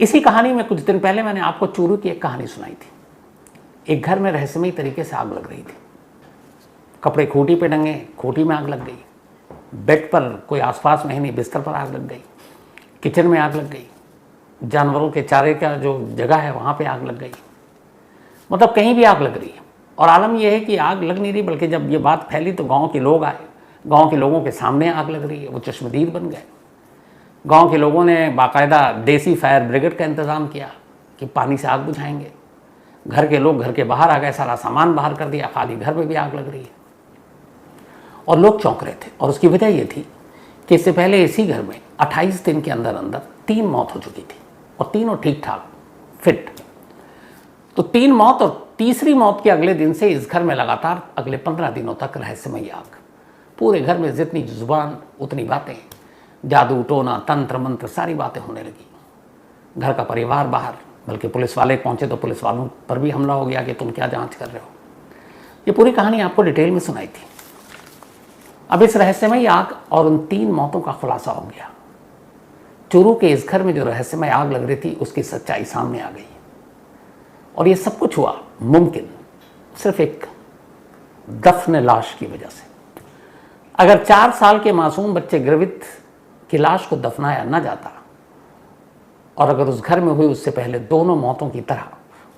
इसी कहानी में कुछ दिन पहले मैंने आपको चूरू की एक कहानी सुनाई थी। एक घर में रहस्यमयी तरीके से आग लग रही थी। कपड़े खूंटी पे टंगे, खूंटी में आग लग गई। बेड पर कोई आसपास में ही नहीं, बिस्तर पर आग लग गई। किचन में आग लग गई। जानवरों के चारे का जो जगह है वहाँ पे आग लग गई। मतलब कहीं भी आग लग रही है। और आलम यह है कि आग लग नहीं रही, बल्कि जब ये बात फैली तो गाँव के लोग आए। गाँव के लोगों के सामने आग लग रही है, वो चश्मदीद बन गए। गांव के लोगों ने बाकायदा देसी फायर ब्रिगेड का इंतज़ाम किया कि पानी से आग बुझाएंगे। घर के लोग घर के बाहर आ गए, सारा सामान बाहर कर दिया, खाली घर में भी आग लग रही है। और लोग चौंक रहे थे। और उसकी वजह ये थी कि इससे पहले इसी घर में 28 दिन के अंदर अंदर 3 मौत हो चुकी थी, और तीनों ठीक ठाक फिट। तो 3 मौत, और तीसरी मौत के अगले दिन से इस घर में लगातार अगले 15 दिनों तक रहस्यमयी आग। पूरे घर में जितनी जुबान उतनी बातें, जादू टोना तंत्र मंत्र सारी बातें होने लगी। घर का परिवार बाहर, बल्कि पुलिस वाले पहुंचे तो पुलिस वालों पर भी हमला हो गया कि तुम क्या जांच कर रहे हो। ये पूरी कहानी आपको डिटेल में सुनाई थी। अब इस रहस्यमयी आग और उन 3 मौतों का खुलासा हो गया। चूरू के इस घर में जो रहस्यमय आग लग रही थी उसकी सच्चाई सामने आ गई। और ये सब कुछ हुआ मुमकिन सिर्फ एक दफन लाश की वजह से। अगर 4 साल के मासूम बच्चे ग्रवित की लाश को दफनाया न जाता, और अगर उस घर में हुई उससे पहले दोनों मौतों की तरह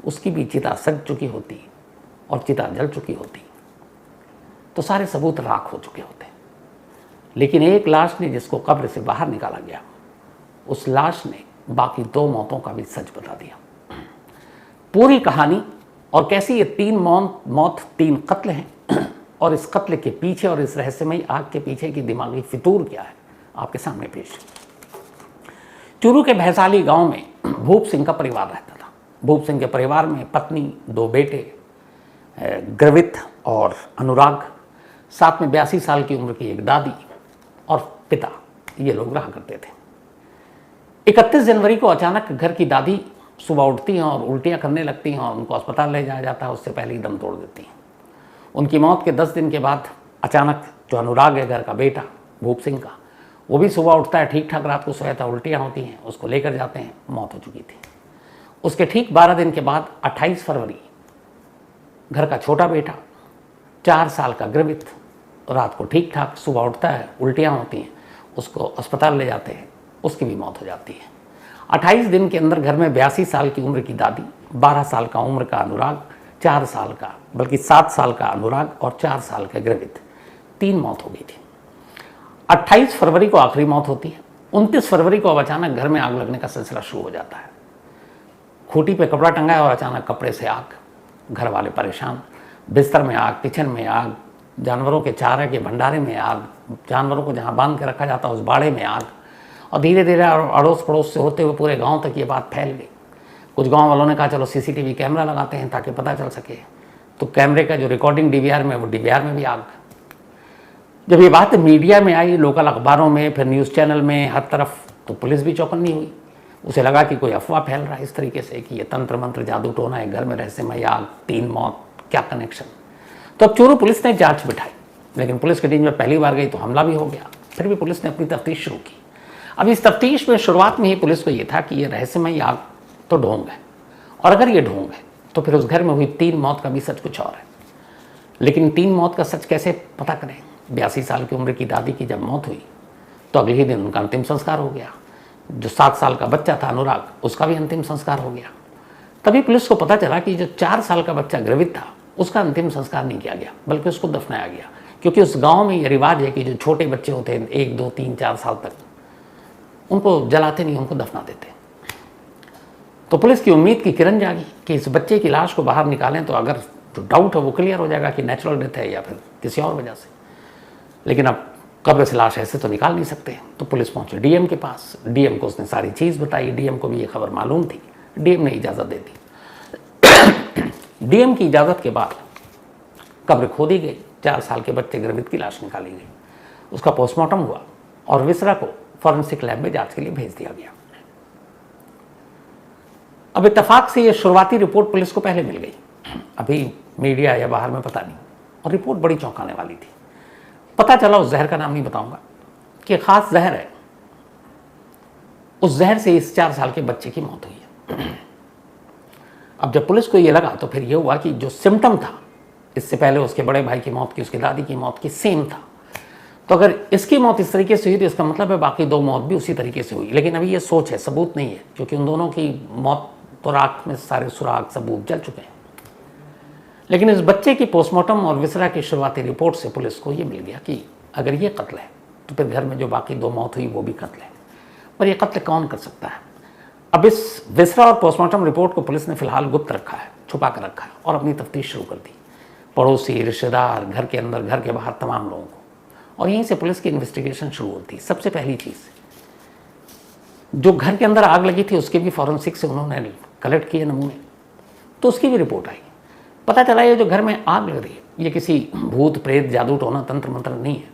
उसकी भी चिता सज चुकी होती और चिता जल चुकी होती, तो सारे सबूत राख हो चुके होते। लेकिन एक लाश ने जिसको कब्र से बाहर निकाला गया, उस लाश ने बाकी 2 मौतों का भी सच बता दिया। पूरी कहानी और कैसी ये 3 मौत 3 कत्ल हैं, और इस कत्ल के पीछे और इस रहस्यमयी आग के पीछे की दिमागी फितूर क्या है, आपके सामने पेश। चूरू के भैसाली गांव में भूप सिंह का परिवार रहता था। भूप सिंह के परिवार में पत्नी, 2 बेटे, ग्रवित और अनुराग, साथ में 82 साल की उम्र की एक दादी और पिता, ये लोग रहा करते थे। 31 जनवरी को अचानक घर की दादी सुबह उठती हैं और उल्टियां करने लगती हैं, और उनको अस्पताल ले जाया जाता है। उससे पहले ही दम तोड़ देती हैं। उनकी मौत के 10 दिन के बाद अचानक जो अनुराग है, घर का बेटा भूप सिंह का, वो भी सुबह उठता है, ठीक ठाक रात को सोया था, उल्टियाँ होती हैं, उसको लेकर जाते हैं, मौत हो चुकी थी। उसके ठीक 12 दिन के बाद 28 फरवरी घर का छोटा बेटा 4 साल का ग्रवित रात को ठीक ठाक सुबह उठता है, उल्टियाँ होती हैं, उसको अस्पताल ले जाते हैं, उसकी भी मौत हो जाती है। 28 दिन के अंदर घर में 82 साल की उम्र की दादी, 12 साल का उम्र का अनुराग, 4 साल का बल्कि 7 साल का अनुराग और 4 साल का ग्रवित, 3 मौत हो गई थी। 28 फरवरी को आखिरी मौत होती है। 29 फरवरी को अब अचानक घर में आग लगने का सिलसिला शुरू हो जाता है। खूंटी पे कपड़ा टंगा है और अचानक कपड़े से आग, घर वाले परेशान, बिस्तर में आग, किचन में आग, जानवरों के चारे के भंडारे में आग, जानवरों को जहाँ बांध के रखा जाता है उस बाड़े में आग। और धीरे धीरे अड़ोस पड़ोस से होते हुए पूरे गांव तक ये बात फैल गई। कुछ गांव वालों ने कहा चलो सीसीटीवी कैमरा लगाते हैं ताकि पता चल सके। तो कैमरे का जो रिकॉर्डिंग डीवीआर में, वो डीवीआर में भी आग। जब ये बात मीडिया में आई, लोकल अखबारों में, फिर न्यूज़ चैनल में, हर तरफ, तो पुलिस भी चौकन्नी हुई। उसे लगा कि कोई अफवाह फैल रहा है इस तरीके से कि ये तंत्र मंत्र जादू टोना है, घर में रहस्यमय आग, 3 मौत, क्या कनेक्शन। तो अब चूरू पुलिस ने जांच बिठाई, लेकिन पुलिस की टीम में पहली बार गई तो हमला भी हो गया। फिर भी पुलिस ने अपनी तफ्तीश शुरू की। अब इस तफ्तीश में शुरुआत में ही पुलिस को ये था कि ये रहस्यमय आग तो ढोंग है, और अगर ये ढोंग है तो फिर उस घर में हुई 3 मौत का भी सच कुछ और है। लेकिन 3 मौत का सच कैसे पता करें। 82 साल की उम्र की दादी की जब मौत हुई तो अगले ही दिन उनका अंतिम संस्कार हो गया। जो 7 साल का बच्चा था अनुराग, उसका भी अंतिम संस्कार हो गया। तभी पुलिस को पता चला कि जो 4 साल का बच्चा ग्रवित था, उसका अंतिम संस्कार नहीं किया गया, बल्कि उसको दफनाया गया। क्योंकि उस गांव में ये रिवाज है कि जो छोटे बच्चे होते हैं 1, 2, 3, 4 साल तक, उनको जलाते नहीं, उनको दफना देते। तो पुलिस की उम्मीद की किरण जागी कि इस बच्चे की लाश को बाहर निकालें तो अगर जो डाउट है वो क्लियर हो जाएगा कि नेचुरल डेथ है या फिर किसी और वजह से। लेकिन अब कब्र से लाश ऐसे तो निकाल नहीं सकते। तो पुलिस पहुंचे डीएम के पास। डीएम को उसने सारी चीज़ बताई। डीएम को भी ये खबर मालूम थी। डीएम ने इजाज़त दे दी। डीएम की इजाज़त के बाद कब्र खोदी गई। 4 साल के बच्चे ग्रवित की लाश निकाली गई। उसका पोस्टमार्टम हुआ और विसरा को फॉरेंसिक लैब में जांच के लिए भेज दिया गया। अब इत्तेफाक से ये शुरुआती रिपोर्ट पुलिस को पहले मिल गई, अभी मीडिया या बाहर में पता नहीं, और रिपोर्ट बड़ी चौंकाने वाली थी। पता चला, उस जहर का नाम नहीं बताऊंगा, कि खास जहर है। उस जहर से इस 4 साल के बच्चे की मौत हुई है। अब जब पुलिस को ये लगा तो फिर ये हुआ कि जो सिम्टम था इससे पहले उसके बड़े भाई की मौत की, उसकी दादी की मौत की, सेम था। तो अगर इसकी मौत इस तरीके से हुई तो इसका मतलब है बाकी 2 मौत भी उसी तरीके से हुई। लेकिन अभी ये सोच है, सबूत नहीं है, क्योंकि उन दोनों की मौत तो राख में सारे सुराग सबूत जल चुके हैं। लेकिन इस बच्चे की पोस्टमार्टम और विसरा की शुरुआती रिपोर्ट से पुलिस को ये मिल गया कि अगर ये कत्ल है तो फिर घर में जो बाकी 2 मौत हुई वो भी कत्ल है। पर ये कत्ल कौन कर सकता है? अब इस विसरा और पोस्टमार्टम रिपोर्ट को पुलिस ने फिलहाल गुप्त रखा है, छुपा कर रखा है और अपनी तफ्तीश शुरू कर दी। पड़ोसी, रिश्तेदार, घर के अंदर, घर के बाहर तमाम लोगों को, और यहीं से पुलिस की इन्वेस्टिगेशन शुरू होती। सबसे पहली चीज़, जो घर के अंदर आग लगी थी उसके भी फॉरेंसिक से उन्होंने कलेक्ट किए नमूने, तो उसकी भी रिपोर्ट आई। पता चला ये जो घर में आग लग रही है ये किसी भूत प्रेत जादू टोना तंत्र मंत्र नहीं है,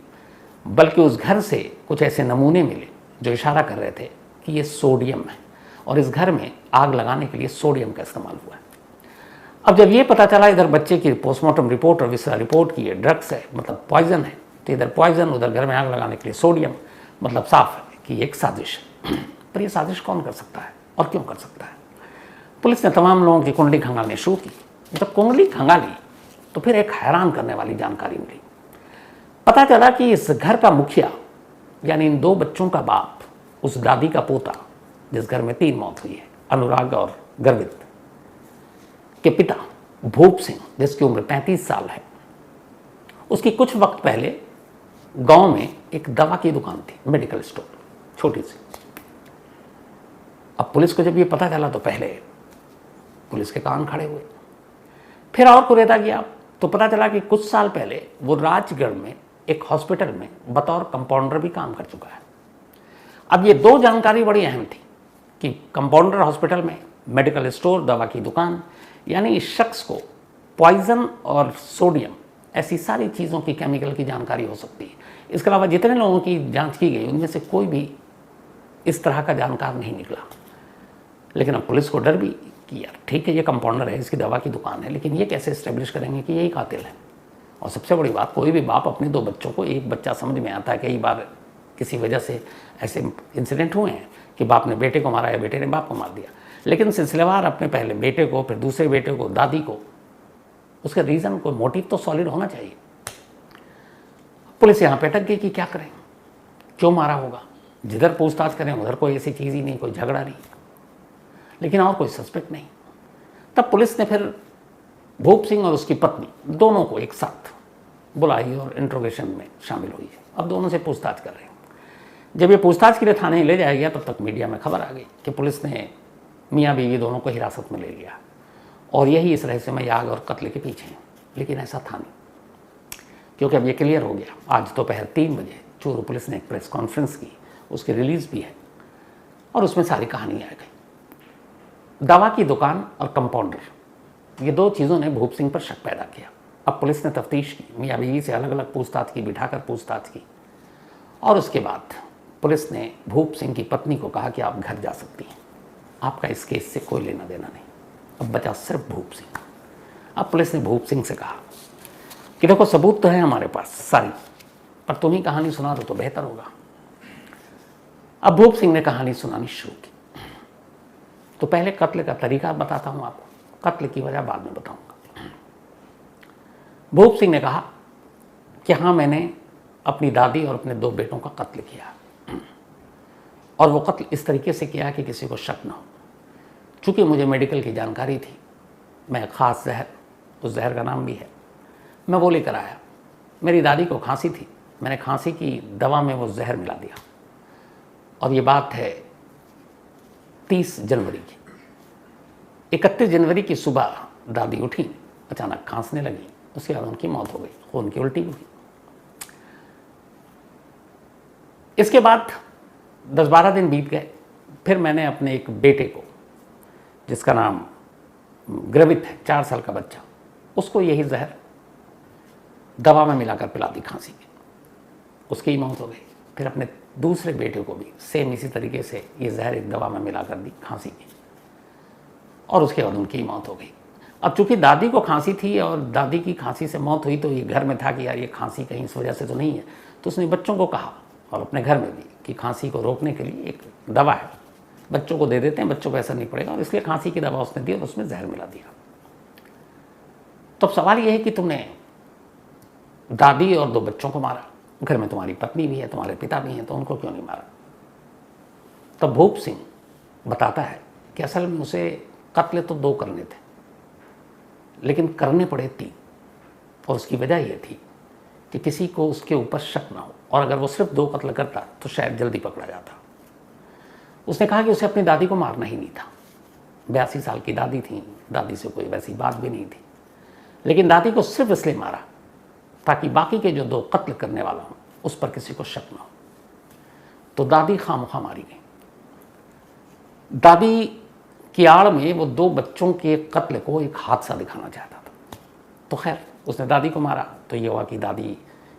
बल्कि उस घर से कुछ ऐसे नमूने मिले जो इशारा कर रहे थे कि ये सोडियम है और इस घर में आग लगाने के लिए सोडियम का इस्तेमाल हुआ है। अब जब ये पता चला इधर बच्चे की पोस्टमार्टम रिपोर्ट और विसरा रिपोर्ट की ये ड्रग्स है, मतलब पॉइजन है, तो इधर पॉइजन उधर घर में आग लगाने के लिए सोडियम, मतलब साफ है कि ये एक साजिश है। पर ये साजिश कौन कर सकता है और क्यों कर सकता है? पुलिस ने तमाम लोगों की कुंडली खंगालनी शुरू की। जब कुंडली खंगाली तो फिर एक हैरान करने वाली जानकारी मिली। पता चला कि इस घर का मुखिया, यानी इन 2 बच्चों का बाप, उस दादी का पोता जिस घर में 3 मौत हुई है, अनुराग और गर्वित, के पिता भूप सिंह, जिसकी उम्र 35 साल है, उसकी कुछ वक्त पहले गांव में एक दवा की दुकान थी, मेडिकल स्टोर, छोटी सी। अब पुलिस को जब ये पता चला तो पहले पुलिस के कान खड़े हुए। फिर और कुरेदा गया तो पता चला कि कुछ साल पहले वो राजगढ़ में एक हॉस्पिटल में बतौर कंपाउंडर भी काम कर चुका है। अब ये 2 जानकारी बड़ी अहम थी कि कंपाउंडर हॉस्पिटल में, मेडिकल स्टोर, दवा की दुकान, यानी इस शख्स को पॉइजन और सोडियम, ऐसी सारी चीज़ों की, केमिकल की जानकारी हो सकती है। इसके अलावा जितने लोगों की जांच की गई उनमें से कोई भी इस तरह का जानकार नहीं निकला। लेकिन अब पुलिस को डर भी कि यार ठीक है ये कंपाउंडर है, इसकी दवा की दुकान है, लेकिन ये कैसे इस्टेब्लिश करेंगे कि यही कातिल है? और सबसे बड़ी बात, कोई भी बाप अपने 2 बच्चों को, एक बच्चा समझ में आता है, कई बार किसी वजह से ऐसे इंसिडेंट हुए हैं कि बाप ने बेटे को मारा या बेटे ने बाप को मार दिया, लेकिन सिलसिलेवार अपने पहले बेटे को, फिर दूसरे बेटे को, दादी को, उसका रीज़न, कोई मोटिव तो सॉलिड होना चाहिए। पुलिस यहाँ पे अटक गई कि क्या करें, क्यों मारा होगा। जिधर पूछताछ करें उधर कोई ऐसी चीज़ ही नहीं, कोई झगड़ा नहीं, लेकिन और कोई सस्पेक्ट नहीं। तब पुलिस ने फिर भूप सिंह और उसकी पत्नी दोनों को एक साथ बुलाई और इंट्रोगेशन में शामिल हुई है। अब दोनों से पूछताछ कर रहे हैं। जब ये पूछताछ के लिए थाने ले जाया गया तब तक मीडिया में खबर आ गई कि पुलिस ने मियाँ बीवी दोनों को हिरासत में ले लिया और यही इस रहस्यमय आग और कत्ल के पीछे हैं। लेकिन ऐसा था नहीं, क्योंकि अब ये क्लियर हो गया। आज दोपहर 3 बजे चूरू पुलिस ने एक प्रेस कॉन्फ्रेंस की, उसकी रिलीज़ भी है और उसमें सारी कहानी आ गई। दवा की दुकान और कंपाउंडर, ये 2 चीज़ों ने भूप सिंह पर शक पैदा किया। अब पुलिस ने तफ्तीश की, मियाँ बीवी से अलग अलग पूछताछ की, बिठाकर पूछताछ की, और उसके बाद पुलिस ने भूप सिंह की पत्नी को कहा कि आप घर जा सकती हैं, आपका इस केस से कोई लेना देना नहीं। अब बचा सिर्फ भूप सिंह। अब पुलिस ने भूप सिंह से कहा कि देखो सबूत तो है हमारे पास सारी, पर तुम ही कहानी सुना दो तो बेहतर होगा। अब भूप सिंह ने कहानी सुनानी शुरू की। तो पहले कत्ल का तरीका बताता हूं आपको, कत्ल की वजह बाद में बताऊंगा। भूप सिंह ने कहा कि हाँ, मैंने अपनी दादी और अपने 2 बेटों का कत्ल किया, और वो कत्ल इस तरीके से किया कि किसी को शक न हो। चूँकि मुझे मेडिकल की जानकारी थी, मैं ख़ास जहर, उस जहर का नाम भी है, मैं वो लेकर आया। मेरी दादी को खांसी थी, मैंने खांसी की दवा में वो जहर मिला दिया। और ये बात है 30 जनवरी की। 31 जनवरी की सुबह दादी उठी, अचानक खांसने लगी, उसके बाद उनकी मौत हो गई, खून की उल्टी हुई। इसके बाद 10-12 दिन बीत गए। फिर मैंने अपने एक बेटे को, जिसका नाम ग्रवित है, 4 साल का बच्चा, उसको यही जहर दवा में मिलाकर पिला दी खांसी की, उसकी ही मौत हो गई। फिर अपने दूसरे बेटे को भी सेम इसी तरीके से ये जहर एक दवा में मिलाकर दी खांसी की, और उसके बाद उनकी ही मौत हो गई। अब चूंकि दादी को खांसी थी और दादी की खांसी से मौत हुई, तो ये घर में था कि यार ये खांसी कहीं इस वजह से तो नहीं है। तो उसने बच्चों को कहा और अपने घर में भी कि खांसी को रोकने के लिए एक दवा है, बच्चों को दे देते हैं, बच्चों को असर नहीं पड़ेगा, और इसलिए खांसी की दवा उसने दी और उसमें जहर मिला दिया। तो अब सवाल यह है कि तुमने दादी और 2 बच्चों को मारा, घर में तुम्हारी पत्नी भी है, तुम्हारे पिता भी हैं, तो उनको क्यों नहीं मारा? तब भूप सिंह बताता है कि असल में उसे कत्ल तो 2 करने थे, लेकिन करने पड़े 3, और उसकी वजह यह थी कि किसी को उसके ऊपर शक ना हो, और अगर वो सिर्फ 2 कत्ल करता तो शायद जल्दी पकड़ा जाता। उसने कहा कि उसे अपनी दादी को मारना ही नहीं था। 82 साल की दादी थी, दादी से कोई वैसी बात भी नहीं थी, लेकिन दादी को सिर्फ इसलिए मारा ताकि बाकी के जो 2 कत्ल करने वाला हों उस पर किसी को शक ना हो। तो दादी खामखा मारी गई। दादी की आड़ में वो 2 बच्चों के कत्ल को एक हादसा दिखाना चाहता था। तो खैर उसने दादी को मारा, तो ये हुआ कि दादी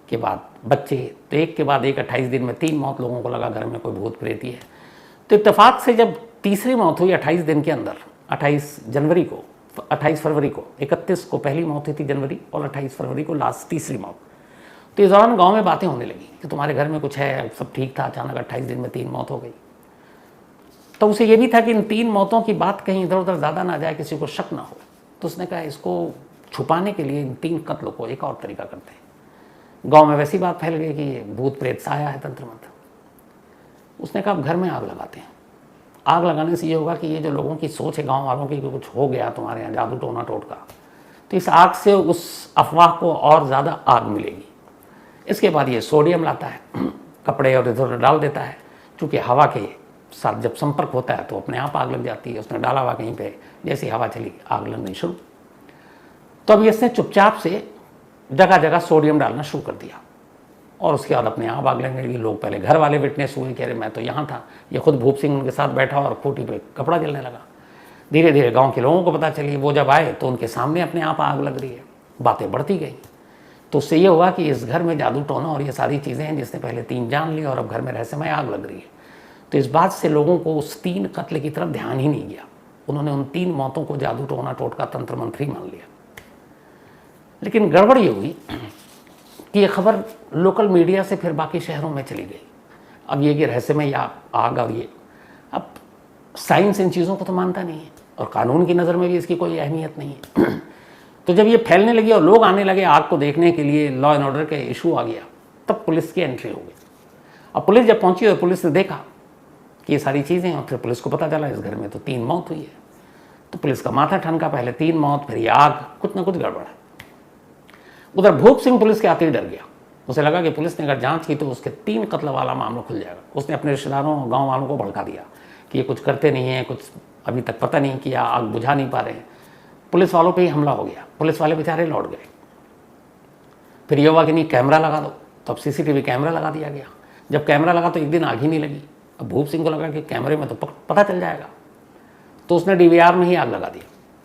के बाद बच्चे, तो एक के बाद एक 28 दिन में 3 मौत। लोगों को लगा घर में कोई भूत प्रेत ही है। तो इत्तेफाक से जब तीसरी मौत हुई 28 दिन के अंदर, 28 फरवरी को, 31 को पहली मौत हुई थी जनवरी, और 28 फरवरी को लास्ट तीसरी मौत। तो इस दौरान गांव में बातें होने लगी कि तुम्हारे घर में कुछ है, सब ठीक था, अचानक 28 दिन में 3 मौत हो गई। तो उसे ये भी था कि इन 3 मौतों की बात कहीं इधर उधर ज़्यादा ना जाए, किसी को शक ना हो। तो उसने कहा इसको छुपाने के लिए इन 3 कत्लों को एक और तरीका करते हैं। गांव में वैसी बात फैल गई कि ये भूत प्रेत सा आया है, तंत्र मंत्र। उसने कहा अब घर में आग लगाते हैं। आग लगाने से ये होगा कि ये जो लोगों की सोच है गांव वालों की कि कुछ हो गया तुम्हारे यहाँ, जादू टोना टोटका, तो इस आग से उस अफवाह को और ज़्यादा आग मिलेगी। इसके बाद ये सोडियम लाता है, कपड़े और इधर उधर डाल देता है। चूँकि हवा के साथ जब संपर्क होता है तो अपने आप आग लग जाती है। उसने डाला हुआ कहीं पे, जैसी हवा चली आग लगनी शुरू। तो अब इसने चुपचाप से जगह जगह सोडियम डालना शुरू कर दिया, और उसके बाद अपने आप आग लगने लगी। लोग पहले घर वाले विटनेस हुए, कह रहे मैं तो यहाँ था, ये खुद भूप सिंह उनके साथ बैठा और खूंटी पे कपड़ा जलने लगा। धीरे धीरे गांव के लोगों को पता चली, वो जब आए तो उनके सामने अपने आप आग लग रही है। बातें बढ़ती गई, तो उससे ये हुआ कि इस घर में जादू टोना और ये सारी चीज़ें हैं जिसने पहले 3 जान ली और अब घर में रहस्यमय आग लग रही है। तो इस बात से लोगों को उस 3 कत्ल की तरफ ध्यान ही नहीं गया। उन्होंने उन 3 मौतों को जादू टोना टोटका तंत्र मंत्र ही मान लिया। लेकिन गड़बड़ ये हुई कि ये खबर लोकल मीडिया से फिर बाकी शहरों में चली गई। अब ये कि रहस्यमय आग, और ये अब साइंस इन चीज़ों को तो मानता नहीं है, और कानून की नज़र में भी इसकी कोई अहमियत नहीं है। तो जब ये फैलने लगी और लोग आने लगे आग को देखने के लिए, लॉ एंड ऑर्डर का इशू आ गया, तब पुलिस की एंट्री हो गई। अब पुलिस जब पहुंची और पुलिस ने देखा कि ये सारी चीज़ें, और फिर पुलिस को पता चला इस घर में तो 3 मौत हुई है। तो पुलिस का माथा ठनका, पहले 3 मौत, फिर ये आग, कुछ ना कुछ गड़बड़ है। उधर भूप सिंह पुलिस के आते ही डर गया। उसे लगा कि पुलिस ने अगर जांच की तो उसके 3 कत्ल वाला मामला खुल जाएगा। उसने अपने रिश्तेदारों और गाँव वालों को भड़का दिया कि ये कुछ करते नहीं हैं, कुछ अभी तक पता नहीं किया, आग बुझा नहीं पा रहे हैं। पुलिस वालों पे ही हमला हो गया। पुलिस वाले बेचारे लौट गए। फिर ये हुआ कि नहीं कैमरा लगा दो, तो अब CCTV कैमरा लगा दिया गया। जब कैमरा लगा तो एक दिन आग ही नहीं लगी। अब भूप सिंह को लगा कि कैमरे में तो पता चल जाएगा, तो उसने DVR में ही आग लगा दिया।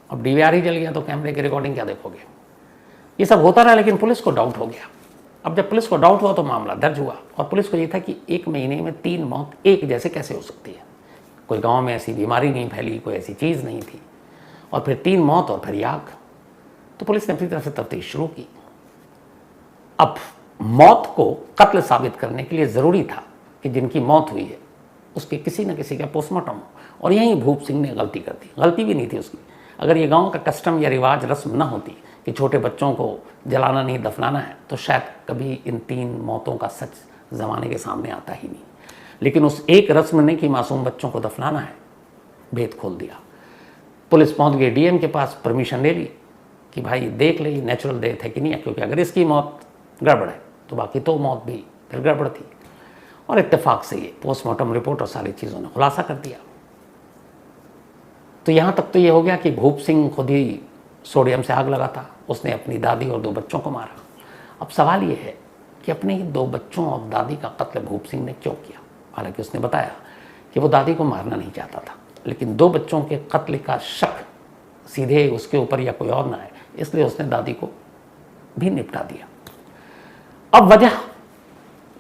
अब DVR ही जल गया तो कैमरे की रिकॉर्डिंग क्या देखोगे। ये सब होता रहा, लेकिन पुलिस को डाउट हो गया। अब जब पुलिस को डाउट हुआ तो मामला दर्ज हुआ, और पुलिस को ये था कि 1 महीने में 3 मौत एक जैसे कैसे हो सकती है। कोई गांव में ऐसी बीमारी नहीं फैली, कोई ऐसी चीज़ नहीं थी, और फिर 3 मौत और फिर आग। तो पुलिस ने अपनी तरफ से तफ्तीश शुरू की। अब मौत को कत्ल साबित करने के लिए ज़रूरी था कि जिनकी मौत हुई है उसके किसी न किसी का पोस्टमार्टम हो, और यहीं भूप सिंह ने गलती कर दी। गलती भी नहीं थी उसकी। अगर ये गांव का कस्टम या रिवाज रस्म न होती कि छोटे बच्चों को जलाना नहीं दफनाना है, तो शायद कभी इन 3 मौतों का सच ज़माने के सामने आता ही नहीं। लेकिन उस एक रस्म ने कि मासूम बच्चों को दफनाना है, भेद खोल दिया। पुलिस पहुंच गई DM के पास, परमिशन ले ली कि भाई देख ले नेचुरल डेथ है कि नहीं है, क्योंकि अगर इसकी मौत गड़बड़ है तो बाकी तो मौत भी फिर गड़बड़ थी। और इत्तेफाक से ये पोस्टमार्टम रिपोर्ट और सारी चीज़ों ने खुलासा कर दिया। तो यहाँ तक तो ये हो गया कि भूप सिंह खुद ही सोडियम से आग लगाता, उसने अपनी दादी और 2 बच्चों को मारा। अब सवाल ये है कि अपने ही 2 बच्चों और दादी का कत्ल भूप सिंह ने क्यों किया। हालांकि उसने बताया कि वो दादी को मारना नहीं चाहता था, लेकिन 2 बच्चों के कत्ल का शक सीधे उसके ऊपर या कोई और ना है, इसलिए उसने दादी को भी निपटा दिया। अब वजह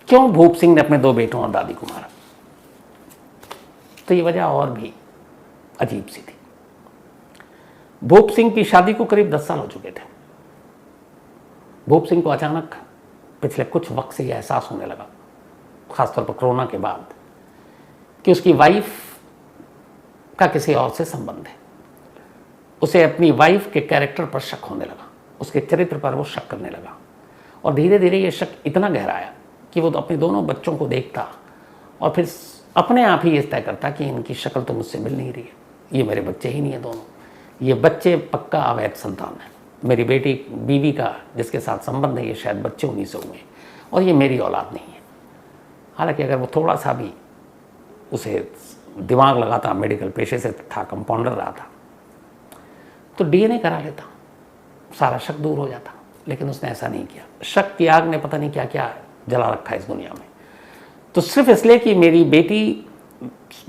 क्यों भूप सिंह ने अपने 2 बेटों और दादी को मारा, तो ये वजह और भी अजीब सी थी। भूप सिंह की शादी को करीब 10 साल हो चुके थे। भूप सिंह को अचानक पिछले कुछ वक्त से यह एहसास होने लगा, खासतौर पर कोरोना के बाद, कि उसकी वाइफ का किसी और से संबंध है। उसे अपनी वाइफ के कैरेक्टर पर शक होने लगा, उसके चरित्र पर वो शक करने लगा, और धीरे धीरे ये शक इतना गहराया कि वो तो अपने दोनों बच्चों को देखता और फिर अपने आप ही ये तय करता कि इनकी शक्ल तो मुझसे मिल नहीं रही है, ये मेरे बच्चे ही नहीं है दोनों, ये बच्चे पक्का अवैध संतान है, मेरी बेटी बीवी का जिसके साथ संबंध है ये शायद बच्चे उन्हीं से हुए और ये मेरी औलाद नहीं है। हालांकि अगर वो थोड़ा सा भी उसे दिमाग लगाता, मेडिकल पेशे से था, कंपाउंडर रहा था, तो डीएनए करा लेता, सारा शक दूर हो जाता। लेकिन उसने ऐसा नहीं किया। शक की आग ने पता नहीं क्या क्या जला रखा है इस दुनिया में। तो सिर्फ इसलिए कि मेरी बेटी,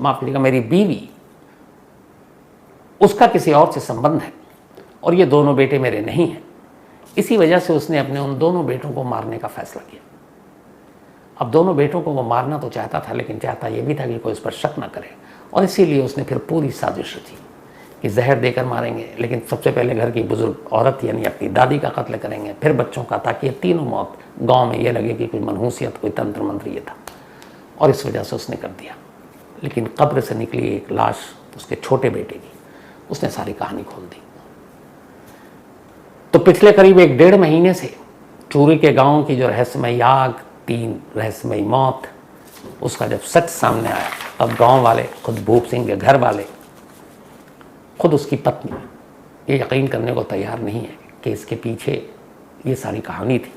माफ कीजिएगा, मेरी बीवी, उसका किसी और से संबंध है और ये दोनों बेटे मेरे नहीं हैं, इसी वजह से उसने अपने उन दोनों बेटों को मारने का फैसला किया। अब दोनों बेटों को वो मारना तो चाहता था, लेकिन चाहता ये भी था कि कोई इस पर शक न करे, और इसीलिए उसने फिर पूरी साजिश रची कि जहर देकर मारेंगे, लेकिन सबसे पहले घर की बुजुर्ग औरत यानी अपनी दादी का कत्ल करेंगे, फिर बच्चों का, ताकि ये तीनों मौत गांव में ये लगे कि कोई मनहूसियत, कोई तंत्र मंत्र ये था, और इस वजह से उसने कर दिया। लेकिन कब्र से निकली एक लाश उसके छोटे बेटे की, उसने सारी कहानी खोल दी। तो पिछले करीब 1-1.5 महीने से चूरू के गांव की जो रहस्यमयी आग, 3 रहस्यमयी मौत, उसका जब सच सामने आया, अब गांव वाले, खुद भूप सिंह के घर वाले, खुद उसकी पत्नी ये यकीन करने को तैयार नहीं है कि इसके पीछे ये सारी कहानी थी,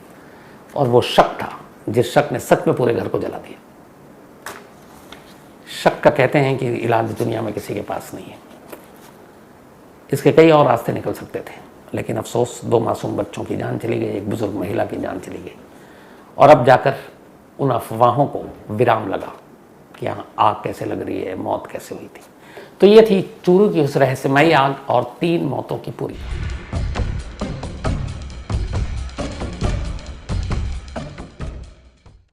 और वो शक था जिस शक ने सच में पूरे घर को जला दिया। शक का कहते हैं कि इलाज दुनिया में किसी के पास नहीं है। इसके कई और रास्ते निकल सकते थे, लेकिन अफसोस 2 मासूम बच्चों की जान चली गई, एक बुजुर्ग महिला की जान चली गई, और अब जाकर उन अफवाहों को विराम लगा कि यहाँ आग कैसे लग रही है, मौत कैसे हुई थी। तो ये थी चूरू की उस रहस्यमयी आग और 3 मौतों की पूरी।